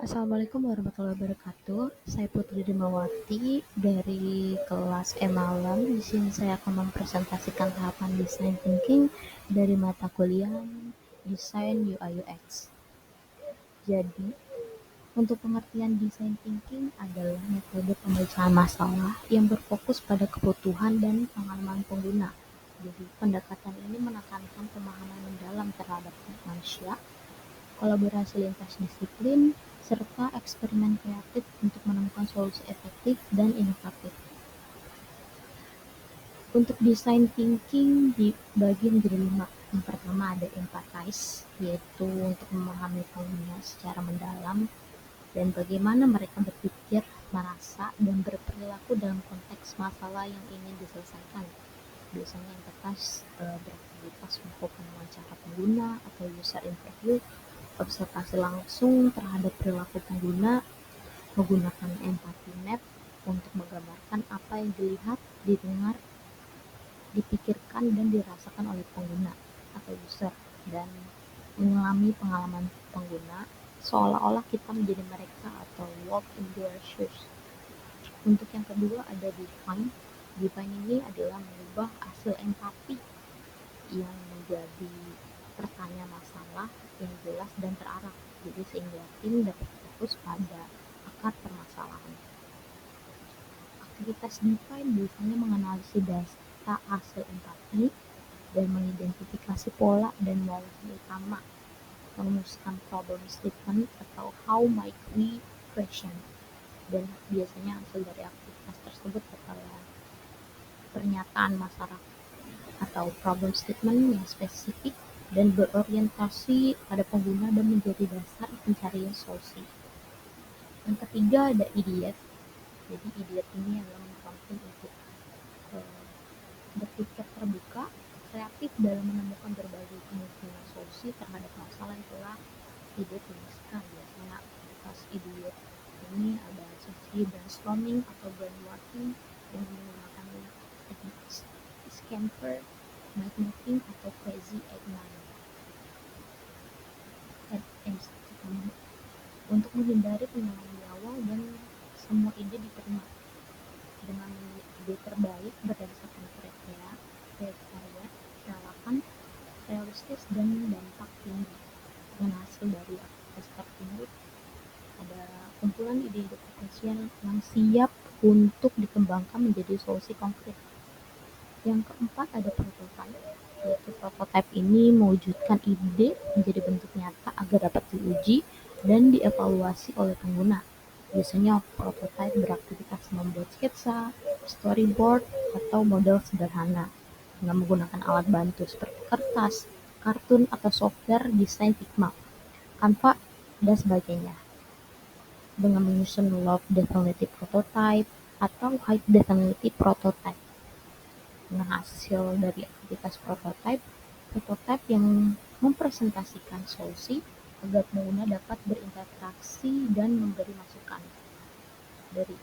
Assalamualaikum warahmatullahi wabarakatuh. Saya Putri Dimawati dari kelas E Malam. Di sini saya akan mempresentasikan tahapan design thinking dari mata kuliah Desain UI UX. Jadi, untuk pengertian design thinking adalah metode pemecahkan masalah yang berfokus pada kebutuhan dan pengalaman pengguna. Jadi, pendekatan ini menekankan pemahaman mendalam terhadap manusia, kolaborasi lintas disiplin, serta eksperimen kreatif untuk menemukan solusi efektif dan inovatif. Untuk design thinking dibagi menjadi 5. Yang pertama ada empathize, yaitu untuk memahami pengguna secara mendalam dan bagaimana mereka berpikir, merasa, dan berperilaku dalam konteks masalah yang ingin diselesaikan. Biasanya empathize beraktivitas melakukan wawancara pengguna atau user interview, observasi langsung terhadap perilaku pengguna, menggunakan empathy map untuk menggambarkan apa yang dilihat, didengar, dipikirkan, dan dirasakan oleh pengguna atau user, dan mengalami pengalaman pengguna seolah-olah kita menjadi mereka atau walk in their shoes. Untuk yang kedua ada define. Define ini adalah mengubah hasil empati yang menjadi pertanyaan masalah yang jelas dan terarah, jadi sehingga tim dapat fokus pada akar permasalahan. Aktivitas define biasanya menganalisis data hasil empati dan mengidentifikasi pola dan wawasan utama, merumuskan problem statement atau how might we question, dan biasanya hasil dari aktivitas tersebut adalah pernyataan masalah atau problem statement yang spesifik dan berorientasi pada pengguna dan menjadi dasar pencarian solusi. Yang ketiga ada idiot. Jadi idiot ini adalah memprompting untuk berpikir terbuka, kreatif dalam menemukan berbagai kemungkinan solusi terhadap masalah yang telah didefinisikan. Biasanya aktivitas idiot ini ada sesi brainstorming atau brainwashing dengan menggunakan teknik scamper, mind mapping, atau crazy eggman. Untuk menghindari penilaian di awal dan semua ide diterima dengan ide terbaik berdasarkan kriteria relevan, realistis, dan dampak tinggi. Dengan hasil dari aktivitas tersebut ada kumpulan ide-ide potensial yang siap untuk dikembangkan menjadi solusi konkret. Yang keempat ada prototype, yaitu prototype ini mewujudkan ide menjadi bentuk nyata agar dapat diuji dan dievaluasi oleh pengguna. Biasanya prototype beraktivitas membuat sketsa, storyboard, atau model sederhana dengan menggunakan alat bantu seperti kertas, kartun, atau software desain Figma, Canva, dan sebagainya. Dengan menyusun low definitive prototype atau high definitive prototype. Dengan hasil dari aktivitas prototype yang mempresentasikan solusi agar pengguna dapat berinteraksi dan memberi masukan. Dari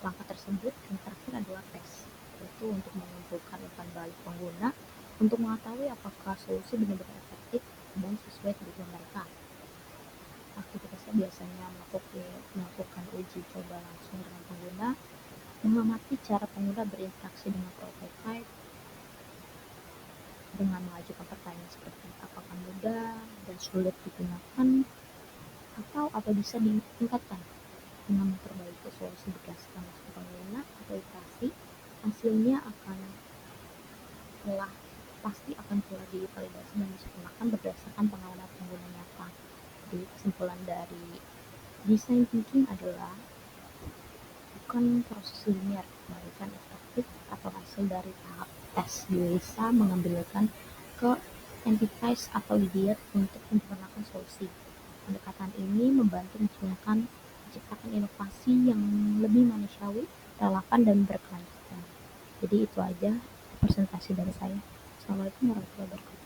langkah tersebut, yang terakhir adalah tes, yaitu untuk mengumpulkan umpan balik pengguna untuk mengetahui apakah solusi benar-benar efektif dan sesuai kebutuhan mereka. Aktivitasnya biasanya melakukan uji coba langsung dengan pengguna, mengamati cara pengguna berinteraksi dengan prototype dengan mengajukan pertanyaan seperti apakah mudah dan sulit digunakan atau apa bisa ditingkatkan dengan memperbaiki solusi berdasarkan masukan pengguna atau iterasi. Hasilnya pasti akan telah divalidasi dan disempurnakan berdasarkan pengalaman pengguna nyata. Jadi kesimpulan dari design thinking adalah bukan proses linear, melainkan efektif atau hasil dari tahap tes. Bisa mengambilkan ke entitas atau idiot untuk menyempurnakan solusi. Pendekatan ini membantu menciptakan inovasi yang lebih manusiawi, relevan, dan berkelanjutan. Jadi itu aja presentasi dari saya. Assalamualaikum warahmatullahi wabarakatuh.